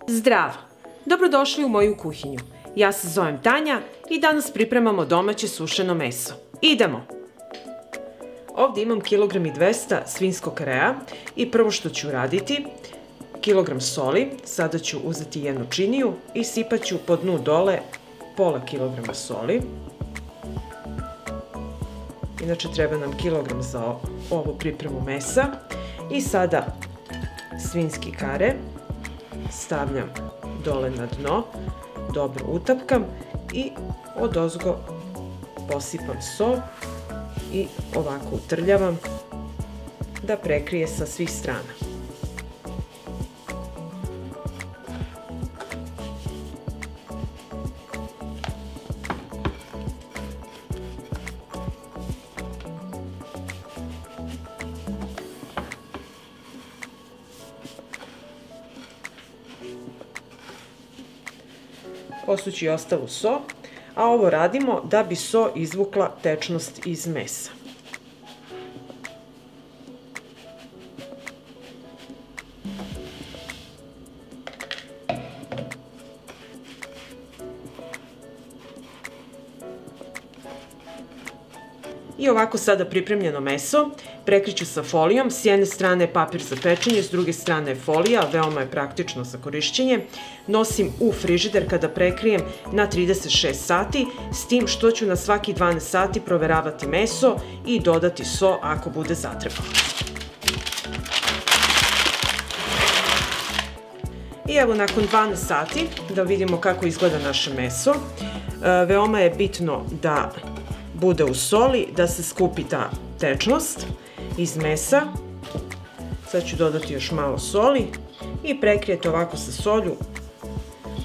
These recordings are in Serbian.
Zdravo! Dobrodošli u moju kuhinju. Ja se zovem Tanja i danas pripremamo domaće sušeno meso. Idemo! Ovdje imam 1,2 kg svinjskog rea i prvo što ću raditi, kilogram soli, sada ću uzeti jednu činiju i sipat ću po dnu dole pola kilograma soli. Inače treba nam kilogram za ovu pripremu mesa. I sada svinjski kare stavljam dole na dno, dobro utapkam i odozgo posipam so i ovako utrljavam da prekrije sa svih strana. Osući ostalu so, a ovo radimo da bi so izvukla tečnost iz mesa. I ovako sada pripremljeno meso prekriću sa folijom, s jedne strane papir za pečenje, s druge strane folija, veoma je praktično za korišćenje. Nosim u frižider kada prekrijem na 36 sati, s tim što ću na svaki 12 sati proveravati meso i dodati so ako bude zatrebalo. I evo nakon 12 sati da vidimo kako izgleda naše meso. Veoma je bitno da bude u soli, da se skupi ta tečnost iz mesa. Sad ću dodati još malo soli i prekrijete ovako sa solju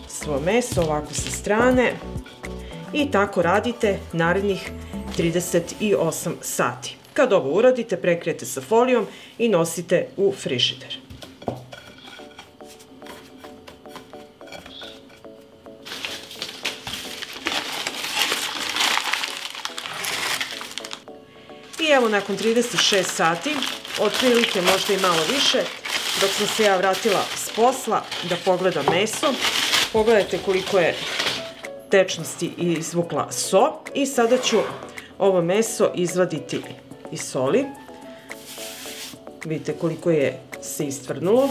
svo meso, ovako sa strane. I tako radite narednih 38 sati. Kad ovo uradite, prekrijete sa folijom i nosite u frižider. I evo nakon 36 sati, otprilike možda i malo više, dok sam se ja vratila s posla da pogledam meso, pogledajte koliko je tečnosti izvukla so i sada ću ovo meso izvaditi iz soli. Vidite koliko je se istvrdnulo.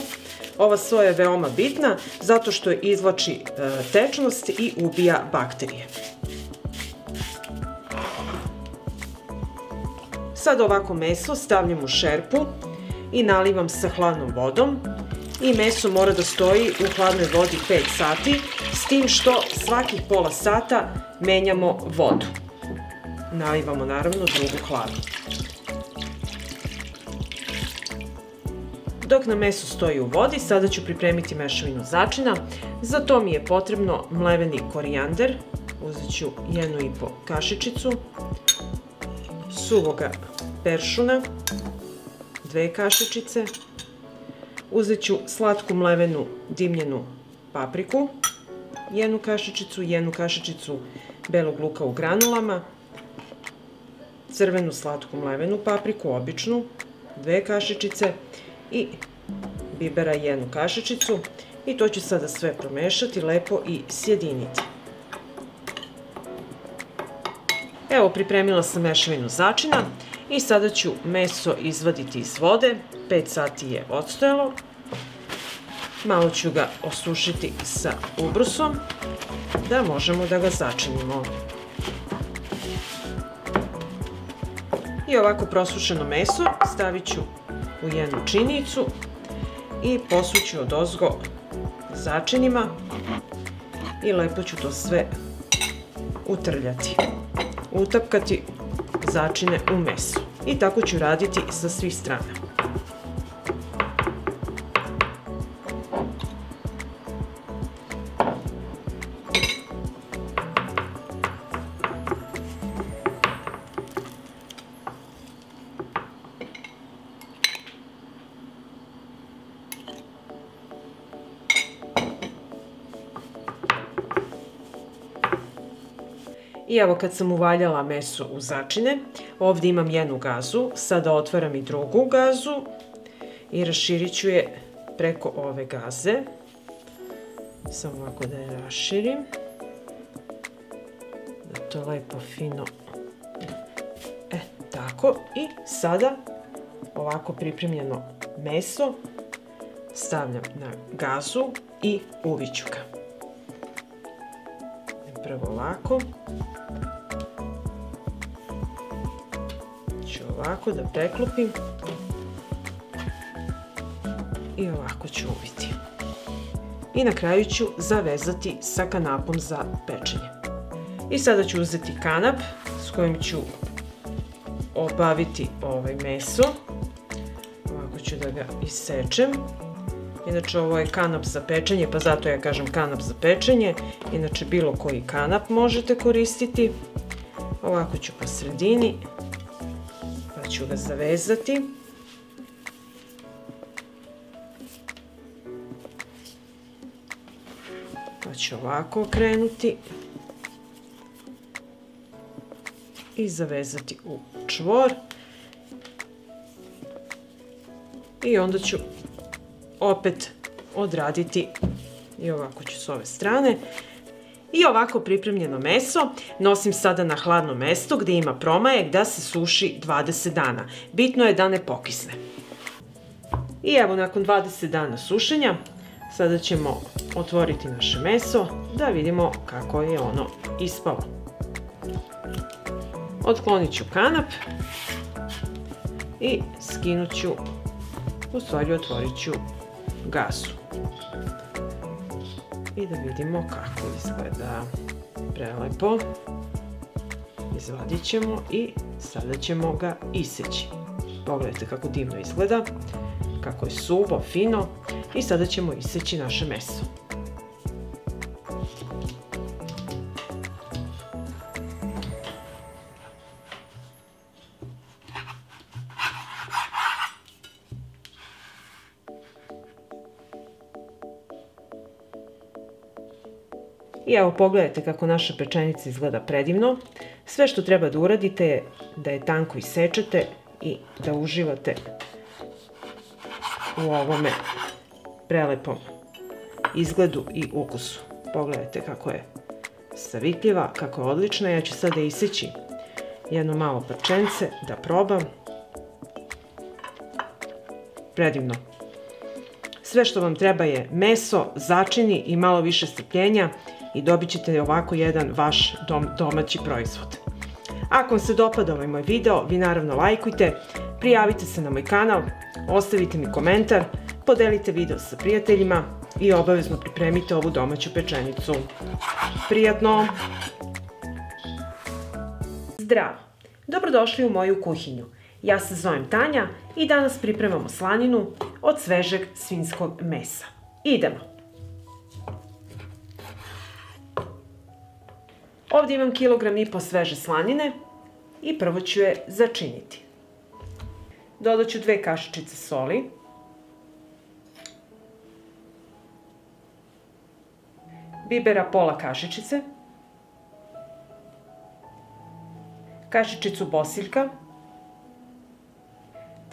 Ova so je veoma bitna zato što izvlači tečnost i ubija bakterije. Sad ovako meso stavljam u šerpu i nalivam sa hladnom vodom i meso mora da stoji u hladnoj vodi 5 sati, s tim što svakih pola sata menjamo vodu. Nalivamo naravno drugu hladnu. Dok nam meso stoji u vodi, sada ću pripremiti mešavinu začina. Za to mi je potrebno mleveni korijander, uzet ću 1,5 kašičicu, suvoga peršuna, 2 kašičice, uzet ću slatku mlevenu dimljenu papriku, 1 kašičicu, 1 kašičicu belog luka u granulama, crvenu slatku mlevenu papriku, običnu, 2 kašičice i bibera 1 kašičicu i to ću sada sve promešati lepo i sjediniti. Evo, pripremila sam mešavinu začina i sada ću meso izvaditi iz vode. 5 sati je odstojalo. Malo ću ga osušiti sa ubrusom da možemo da ga začinimo. I ovako prosušeno meso stavit ću u jednu činicu i posuću odozgo začinima i lepo ću to sve utrljati. Utapkati začine u meso. I tako ću raditi sa svih strana. I evo kad sam uvaljala meso u začine, ovdje imam jednu gazu, sada otvaram i drugu gazu i raširit ću je preko ove gaze. Samo ovako da je raširim. Da to lepo fino. Tako. I sada ovako pripremljeno meso stavljam na gazu i uviću ga. Prvo ovako. Ću ovako da preklopim. I ovako ću uviti. I na kraju ću zavezati sa kanapom za pečenje. I sada ću uzeti kanap s kojim ću obaviti meso. Ovako ću da ga isečem. Inače ovo je kanap za pečenje, pa zato ja kažem kanap za pečenje. Inače bilo koji kanap možete koristiti. Ovako ću po sredini, pa ću ga zavezati. Pa ću ovako okrenuti i zavezati u čvor. I onda ću opet odraditi i ovako ću s ove strane. I ovako pripremljeno meso nosim sada na hladno mesto gdje ima promajek da se suši 20 dana. Bitno je da ne pokisne. I evo nakon 20 dana sušenja sada ćemo otvoriti naše meso da vidimo kako je ono ispalo. Otklonit ću kanap i skinut ću, u stvari otvorit ću gazu. I da vidimo kako izgleda. Prelepo. Izvadit ćemo i sada ćemo ga iseći. Pogledajte kako divno izgleda, kako je suvo, fino. I sada ćemo iseći naše meso. I evo pogledajte kako naša pečenica izgleda predivno. Sve što treba da uradite je da je tanko isečete i da uživate u ovome prelepom izgledu i ukusu. Pogledajte kako je savitljiva, kako je odlična. Ja ću sada iseći jedno malo parčence da probam. Predivno. Sve što vam treba je meso, začini i malo više strpljenja i dobit ćete ovako jedan vaš domaći proizvod. Ako vam se dopada ovaj moj video, vi naravno lajkujte, prijavite se na moj kanal, ostavite mi komentar, podelite video sa prijateljima i obavezno pripremite ovu domaću pečenicu. Prijatno! Zdravo! Dobrodošli u moju kuhinju. Ja se zovem Tanja i danas pripremamo slaninu od svežeg svinjskog mesa. Idemo! Ovdje imam 1,5 kg sveže slanine i prvo ću je začiniti. Dodat ću 2 kašičice soli, bibera pola kašičice, kašičicu bosiljka,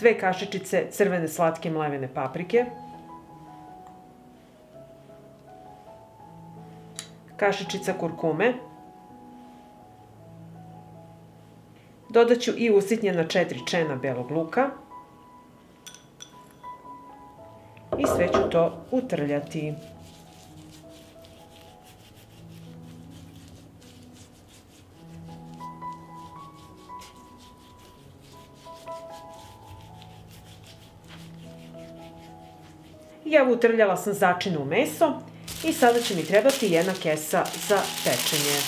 2 kašičice crvene slatke mlevene paprike, kašičica kurkume, dodat ću i usitnjena 4 čena belog luka i sve ću to utrljati. Ja utrljala sam začinu u meso i sada će mi trebati jedna kesa za pečenje.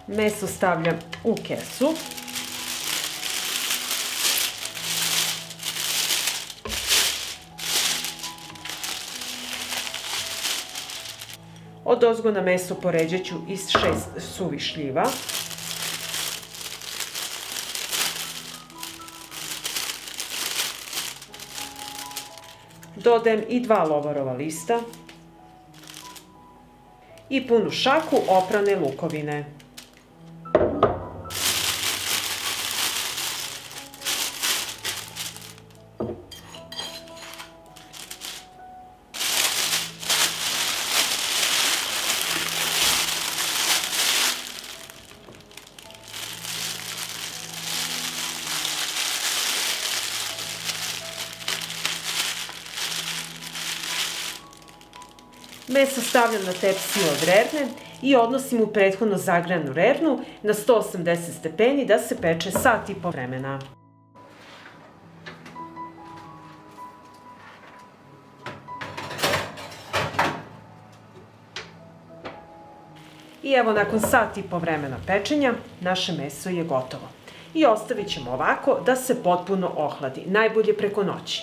Meso stavljam u kesu. Odozgo na meso poređat ću iz 6 suvih šljiva. Dodajem i 2 lovorova lista i punu šaku oprane lukovine. Meso stavljam na tepsiju od rerne i odnosim u prethodno zagrejanu rernu na 180 stepeni da se peče sat i po vremena. I evo, nakon sat i po vremena pečenja, naše meso je gotovo. I ostavit ćemo ovako da se potpuno ohladi, najbolje preko noći.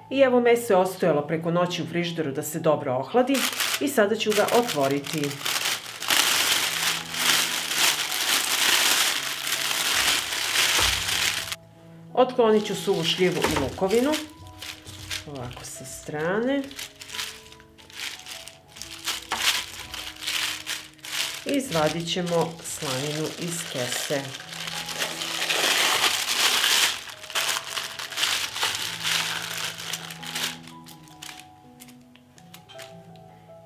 I evo, meso je ostajalo preko noći u frižideru da se dobro ohladi i sada ću ga otvoriti. Otklonit ću suvu šljivu i lukovinu, ovako sa strane. I izvadit ćemo slaninu iz kese.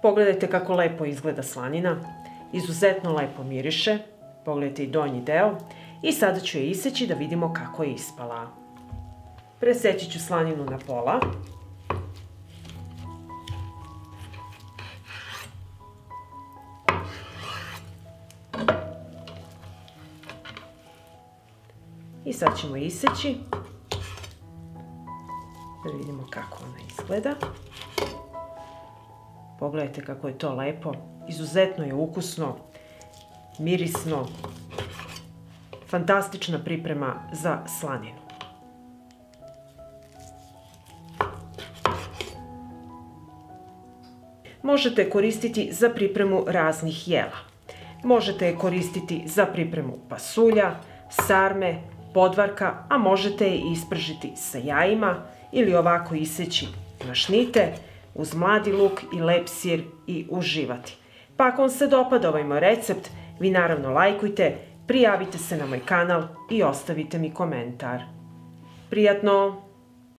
Pogledajte kako lepo izgleda slanina, izuzetno lepo miriše, pogledajte i donji deo i sada ću je iseći da vidimo kako je ispala. Preseći ću slaninu na pola. I sad ćemo iseći da vidimo kako ona izgleda. Pogledajte kako je to lepo, izuzetno je ukusno, mirisno, fantastična priprema za slaninu. Možete je koristiti za pripremu raznih jela. Možete je koristiti za pripremu pasulja, sarme, podvarka, a možete je ispržiti sa jajima ili ovako iseći na šnite, uz mladi luk i lep sir i uživati. Pa ako vam se dopada ovaj moj recept, vi naravno lajkujte, prijavite se na moj kanal i ostavite mi komentar. Prijatno!